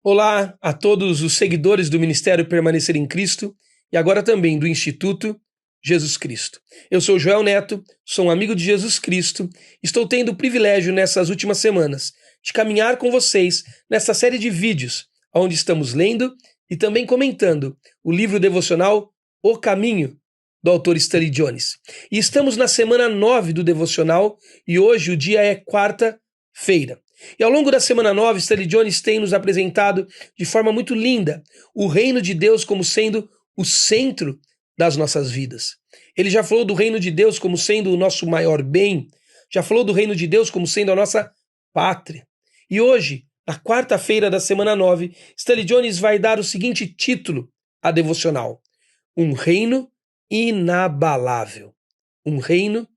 Olá a todos os seguidores do Ministério Permanecer em Cristo e agora também do Instituto Jesus Cristo. Eu sou Joel Neto, sou um amigo de Jesus Cristo, estou tendo o privilégio nessas últimas semanas de caminhar com vocês nessa série de vídeos, onde estamos lendo e também comentando o livro devocional O Caminho, do autor Stanley Jones. E estamos na semana 9 do devocional e hoje o dia é quarta-feira. E ao longo da semana 9, Stanley Jones tem nos apresentado de forma muito linda o reino de Deus como sendo o centro das nossas vidas. Ele já falou do reino de Deus como sendo o nosso maior bem, já falou do reino de Deus como sendo a nossa pátria. E hoje, na quarta-feira da semana 9, Stanley Jones vai dar o seguinte título à devocional: Um reino inabalável. Um reino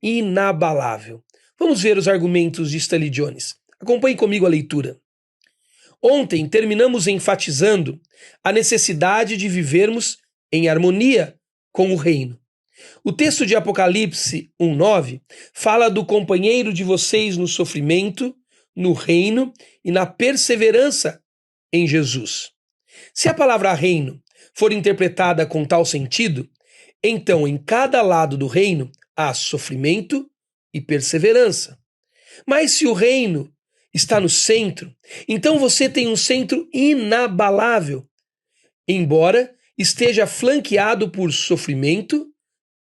inabalável. Vamos ver os argumentos de Stanley Jones. Acompanhe comigo a leitura. Ontem terminamos enfatizando a necessidade de vivermos em harmonia com o reino. O texto de Apocalipse 1:9 fala do companheiro de vocês no sofrimento, no reino e na perseverança em Jesus. Se a palavra reino for interpretada com tal sentido, então em cada lado do reino há sofrimento e perseverança. Mas se o reino está no centro, então você tem um centro inabalável, embora esteja flanqueado por sofrimento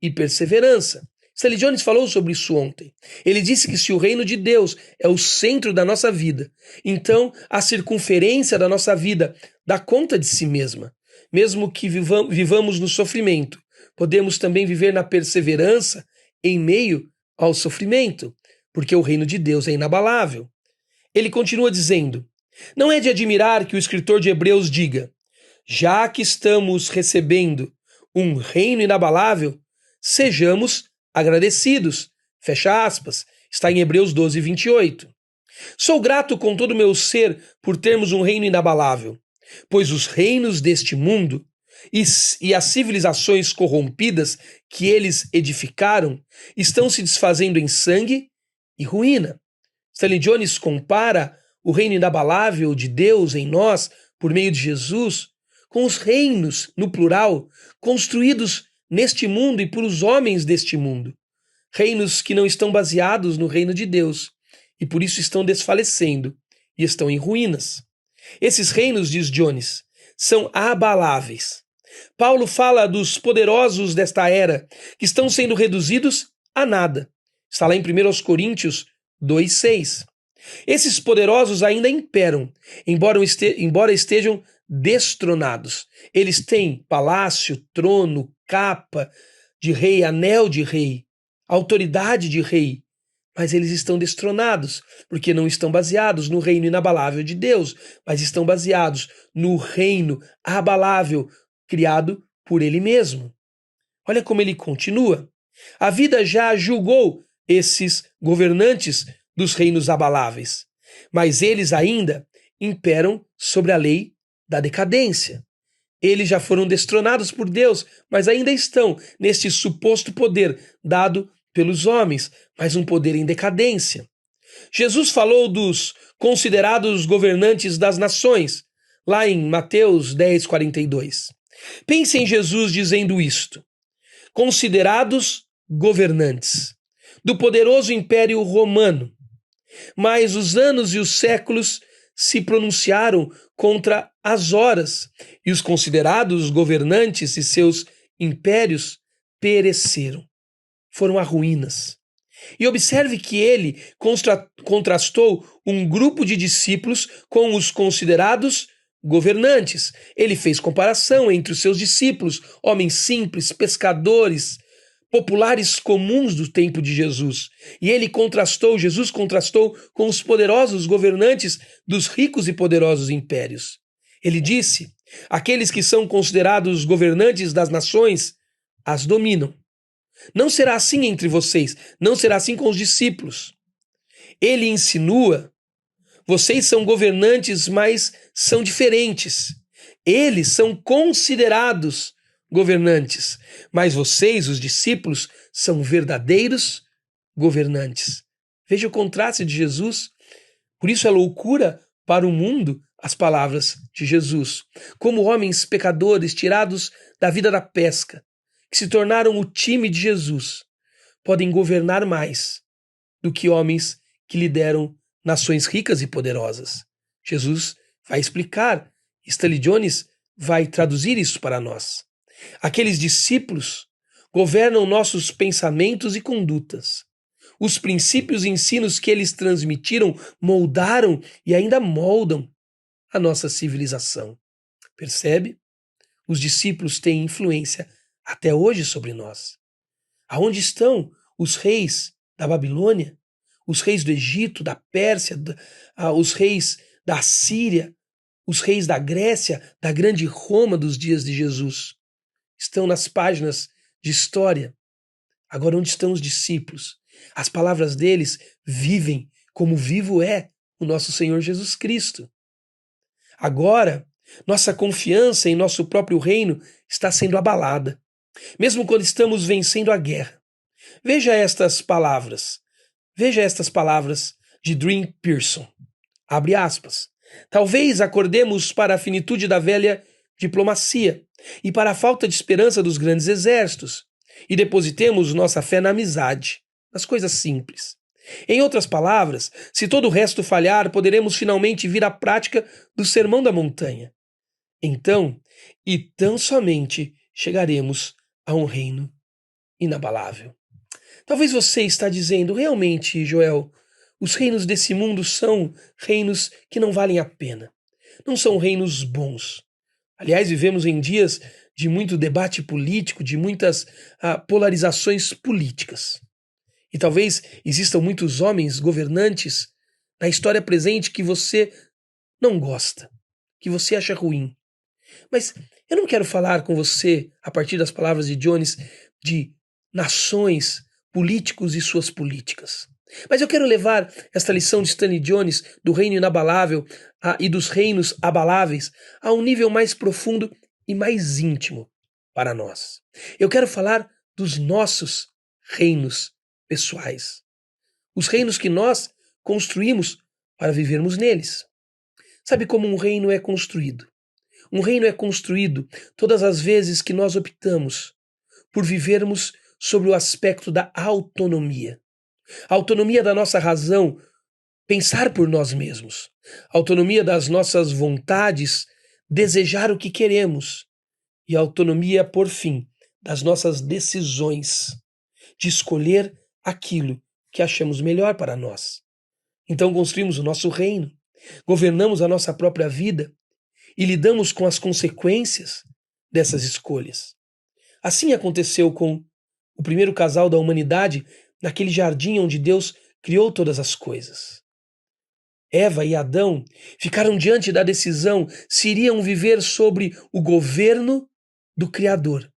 e perseverança. Stanley Jones falou sobre isso ontem. Ele disse que se o reino de Deus é o centro da nossa vida, então a circunferência da nossa vida dá conta de si mesma. Mesmo que vivamos no sofrimento, podemos também viver na perseverança em meio ao sofrimento, porque o reino de Deus é inabalável. Ele continua dizendo: não é de admirar que o escritor de Hebreus diga: já que estamos recebendo um reino inabalável, sejamos agradecidos. Fecha aspas. Está em Hebreus 12:28. Sou grato com todo o meu ser por termos um reino inabalável, pois os reinos deste mundo e as civilizações corrompidas que eles edificaram estão se desfazendo em sangue e ruína. Stanley Jones compara o reino inabalável de Deus em nós, por meio de Jesus, com os reinos, no plural, construídos neste mundo e por os homens deste mundo. Reinos que não estão baseados no reino de Deus e por isso estão desfalecendo e estão em ruínas. Esses reinos, diz Jones, são abaláveis. Paulo fala dos poderosos desta era que estão sendo reduzidos a nada. Está lá em 1 Coríntios 2:6. Esses poderosos ainda imperam, embora estejam destronados. Eles têm palácio, trono, capa de rei, anel de rei, autoridade de rei, mas eles estão destronados, porque não estão baseados no reino inabalável de Deus, mas estão baseados no reino abalável criado por ele mesmo. Olha como ele continua. A vida já julgou esses governantes dos reinos abaláveis, mas eles ainda imperam sobre a lei da decadência. Eles já foram destronados por Deus, mas ainda estão neste suposto poder dado pelos homens, mas um poder em decadência. Jesus falou dos considerados governantes das nações, lá em Mateus 10:42. Pense em Jesus dizendo isto: considerados governantes do poderoso Império Romano. Mas os anos e os séculos se pronunciaram contra as horas, e os considerados governantes e seus impérios pereceram, foram a ruínas. E observe que ele contrastou um grupo de discípulos com os considerados governantes. Ele fez comparação entre os seus discípulos, homens simples, pescadores, populares comuns do tempo de Jesus. E Jesus contrastou com os poderosos governantes dos ricos e poderosos impérios. Ele disse: aqueles que são considerados governantes das nações as dominam. Não será assim entre vocês, não será assim com os discípulos. Ele insinua: vocês são governantes, mas são diferentes. Eles são considerados governantes, mas vocês, os discípulos, são verdadeiros governantes. Veja o contraste de Jesus. Por isso é loucura para o mundo as palavras de Jesus. Como homens pecadores tirados da vida da pesca, que se tornaram o time de Jesus, podem governar mais do que homens que lideram nações ricas e poderosas. Jesus vai explicar, Stanley Jones vai traduzir isso para nós. Aqueles discípulos governam nossos pensamentos e condutas. Os princípios e ensinos que eles transmitiram moldaram e ainda moldam a nossa civilização. Percebe? Os discípulos têm influência até hoje sobre nós. Aonde estão os reis da Babilônia, os reis do Egito, da Pérsia, os reis da Síria, os reis da Grécia, da grande Roma dos dias de Jesus? Estão nas páginas de história. Agora, onde estão os discípulos? As palavras deles vivem como vivo é o nosso Senhor Jesus Cristo. Agora, nossa confiança em nosso próprio reino está sendo abalada, mesmo quando estamos vencendo a guerra. Veja estas palavras de Dream Pearson. Abre aspas. Talvez acordemos para a finitude da velha diplomacia e para a falta de esperança dos grandes exércitos e depositemos nossa fé na amizade, nas coisas simples. Em outras palavras, se todo o resto falhar, poderemos finalmente vir à prática do Sermão da Montanha. Então, e tão somente, chegaremos a um reino inabalável. Talvez você está dizendo, realmente, Joel, os reinos desse mundo são reinos que não valem a pena. Não são reinos bons. Aliás, vivemos em dias de muito debate político, de muitas polarizações políticas. E talvez existam muitos homens governantes na história presente que você não gosta, que você acha ruim. Mas eu não quero falar com você, a partir das palavras de Jones, de nações, políticos e suas políticas. Mas eu quero levar esta lição de Stanley Jones, do reino inabalável e dos reinos abaláveis, a um nível mais profundo e mais íntimo para nós. Eu quero falar dos nossos reinos pessoais. Os reinos que nós construímos para vivermos neles. Sabe como um reino é construído? Um reino é construído todas as vezes que nós optamos por vivermos sobre o aspecto da autonomia. A autonomia da nossa razão, pensar por nós mesmos. A autonomia das nossas vontades, desejar o que queremos. E a autonomia, por fim, das nossas decisões, de escolher aquilo que achamos melhor para nós. Então construímos o nosso reino, governamos a nossa própria vida e lidamos com as consequências dessas escolhas. Assim aconteceu com o primeiro casal da humanidade naquele jardim onde Deus criou todas as coisas. Eva e Adão ficaram diante da decisão se iriam viver sobre o governo do Criador,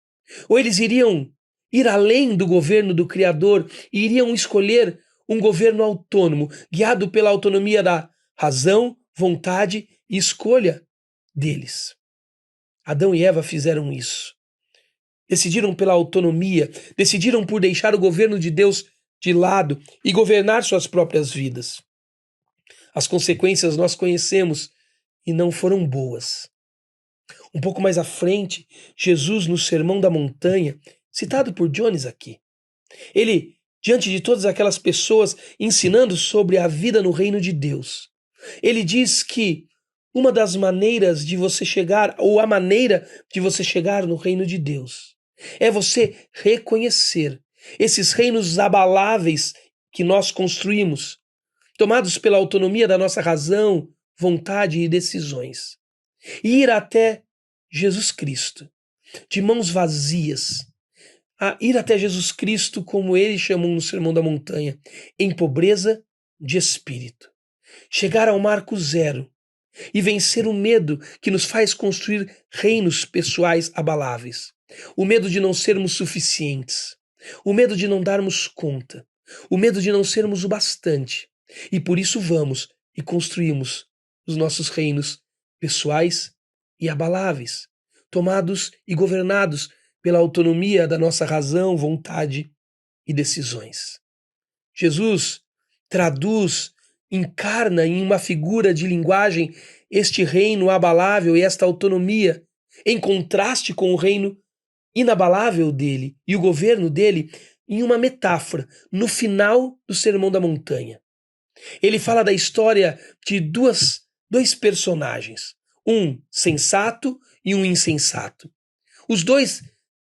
ou eles iriam ir além do governo do Criador e iriam escolher um governo autônomo, guiado pela autonomia da razão, vontade e escolha deles. Adão e Eva fizeram isso. Decidiram pela autonomia, decidiram por deixar o governo de Deus de lado e governar suas próprias vidas. As consequências nós conhecemos e não foram boas. Um pouco mais à frente, Jesus, no Sermão da Montanha, citado por Jones aqui, ele, diante de todas aquelas pessoas ensinando sobre a vida no reino de Deus, ele diz que uma das maneiras de você chegar, ou a maneira de você chegar no reino de Deus, é você reconhecer esses reinos abaláveis que nós construímos, tomados pela autonomia da nossa razão, vontade e decisões, e ir até Jesus Cristo, de mãos vazias, a ir até Jesus Cristo, como ele chamou no Sermão da Montanha, em pobreza de espírito. Chegar ao marco zero e vencer o medo que nos faz construir reinos pessoais abaláveis. O medo de não sermos suficientes. O medo de não darmos conta. O medo de não sermos o bastante. E por isso vamos e construímos os nossos reinos pessoais e abaláveis, tomados e governados pela autonomia da nossa razão, vontade e decisões. Jesus traduz encarna em uma figura de linguagem este reino abalável e esta autonomia, em contraste com o reino inabalável dele e o governo dele, em uma metáfora, no final do Sermão da Montanha. Ele fala da história de dois personagens, um sensato e um insensato. Os dois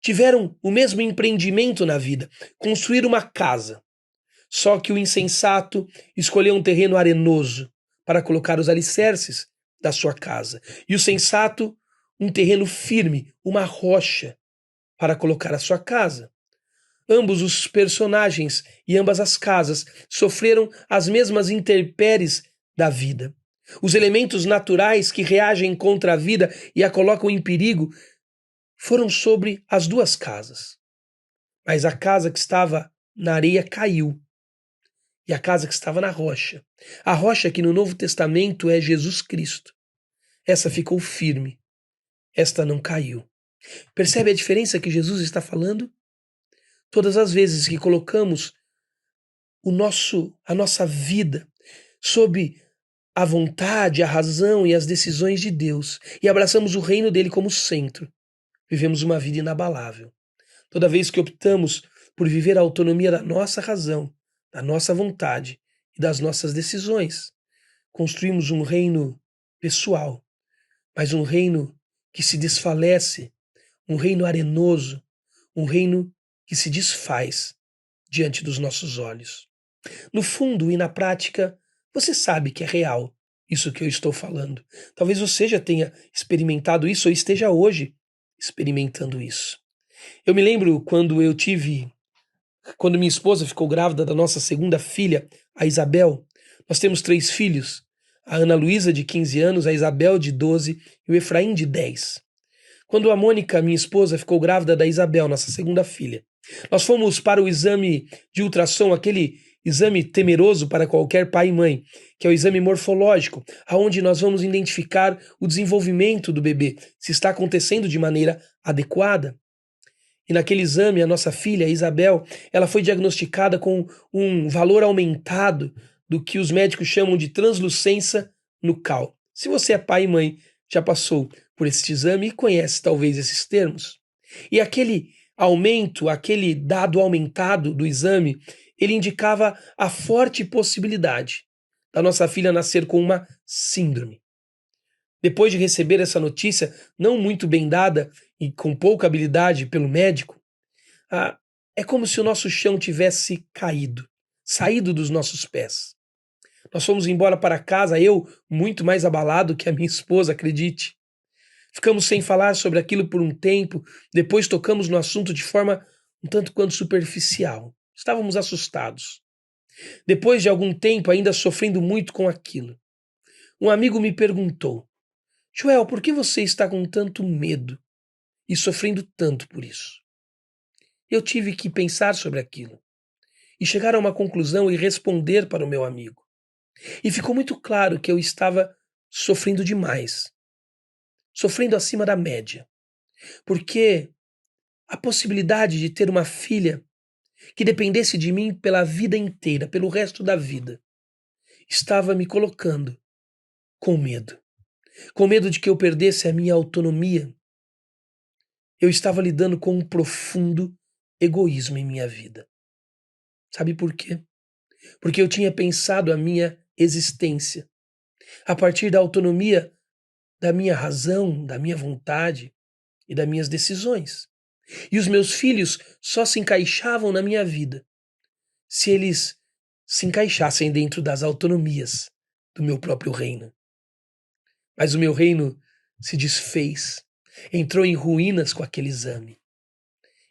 tiveram o mesmo empreendimento na vida, construir uma casa. Só que o insensato escolheu um terreno arenoso para colocar os alicerces da sua casa. E o sensato, um terreno firme, uma rocha, para colocar a sua casa. Ambos os personagens e ambas as casas sofreram as mesmas intempéries da vida. Os elementos naturais que reagem contra a vida e a colocam em perigo foram sobre as duas casas. Mas a casa que estava na areia caiu. E a casa que estava na rocha. A rocha que no Novo Testamento é Jesus Cristo. Essa ficou firme. Esta não caiu. Percebe a diferença que Jesus está falando? Todas as vezes que colocamos a nossa vida sob a vontade, a razão e as decisões de Deus e abraçamos o reino dele como centro, vivemos uma vida inabalável. Toda vez que optamos por viver a autonomia da nossa razão, da nossa vontade e das nossas decisões, construímos um reino pessoal, mas um reino que se desfalece, um reino arenoso, um reino que se desfaz diante dos nossos olhos. No fundo e na prática, você sabe que é real isso que eu estou falando. Talvez você já tenha experimentado isso ou esteja hoje experimentando isso. Eu me lembro quando minha esposa ficou grávida da nossa segunda filha, a Isabel. Nós temos 3 filhos, a Ana Luísa de 15 anos, a Isabel de 12 e o Efraim de 10. Quando a Mônica, minha esposa, ficou grávida da Isabel, nossa segunda filha, nós fomos para o exame de ultrassom, aquele exame temeroso para qualquer pai e mãe, que é o exame morfológico, aonde nós vamos identificar o desenvolvimento do bebê, se está acontecendo de maneira adequada. E naquele exame, a nossa filha, a Isabel, ela foi diagnosticada com um valor aumentado do que os médicos chamam de translucência nucal. Se você é pai e mãe, já passou por esse exame e conhece talvez esses termos. E aquele aumento, aquele dado aumentado do exame, ele indicava a forte possibilidade da nossa filha nascer com uma síndrome. Depois de receber essa notícia, não muito bem dada e com pouca habilidade pelo médico, é como se o nosso chão tivesse caído, saído dos nossos pés. Nós fomos embora para casa, eu muito mais abalado que a minha esposa, acredite. Ficamos sem falar sobre aquilo por um tempo, depois tocamos no assunto de forma um tanto quanto superficial. Estávamos assustados. Depois de algum tempo, ainda sofrendo muito com aquilo, um amigo me perguntou: Joel, por que você está com tanto medo e sofrendo tanto por isso? Eu tive que pensar sobre aquilo e chegar a uma conclusão e responder para o meu amigo. E ficou muito claro que eu estava sofrendo demais, sofrendo acima da média, porque a possibilidade de ter uma filha que dependesse de mim pela vida inteira, pelo resto da vida, estava me colocando com medo de que eu perdesse a minha autonomia. Eu estava lidando com um profundo egoísmo em minha vida. Sabe por quê? Porque eu tinha pensado a minha existência a partir da autonomia da minha razão, da minha vontade e das minhas decisões. E os meus filhos só se encaixavam na minha vida se eles se encaixassem dentro das autonomias do meu próprio reino. Mas o meu reino se desfez, entrou em ruínas com aquele exame.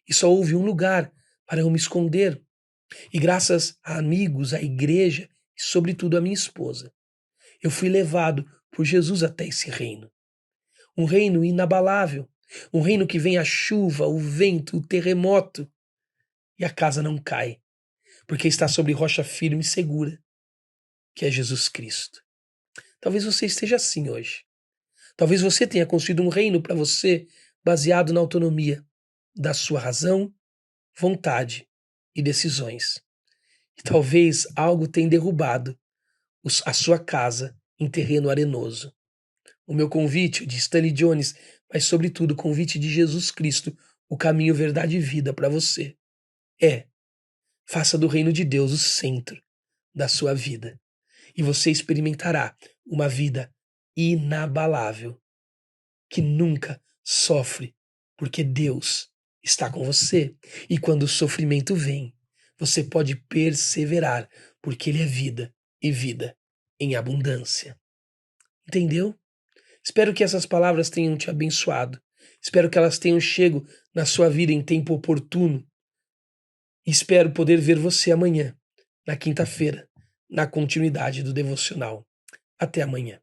E só houve um lugar para eu me esconder. E graças a amigos, à igreja e sobretudo a minha esposa, eu fui levado por Jesus até esse reino. Um reino inabalável, um reino que vem a chuva, o vento, o terremoto, e a casa não cai, porque está sobre rocha firme e segura, que é Jesus Cristo. Talvez você esteja assim hoje. Talvez você tenha construído um reino para você baseado na autonomia da sua razão, vontade e decisões. E talvez algo tenha derrubado a sua casa em terreno arenoso. O meu convite, de Stanley Jones, mas sobretudo o convite de Jesus Cristo, o caminho, verdade e vida para você, faça do reino de Deus o centro da sua vida. E você experimentará uma vida inabalável, que nunca sofre, porque Deus está com você. E quando o sofrimento vem, você pode perseverar, porque Ele é vida e vida em abundância. Entendeu? Espero que essas palavras tenham te abençoado. Espero que elas tenham chego na sua vida em tempo oportuno. Espero poder ver você amanhã, na quinta-feira, na continuidade do devocional. Até amanhã.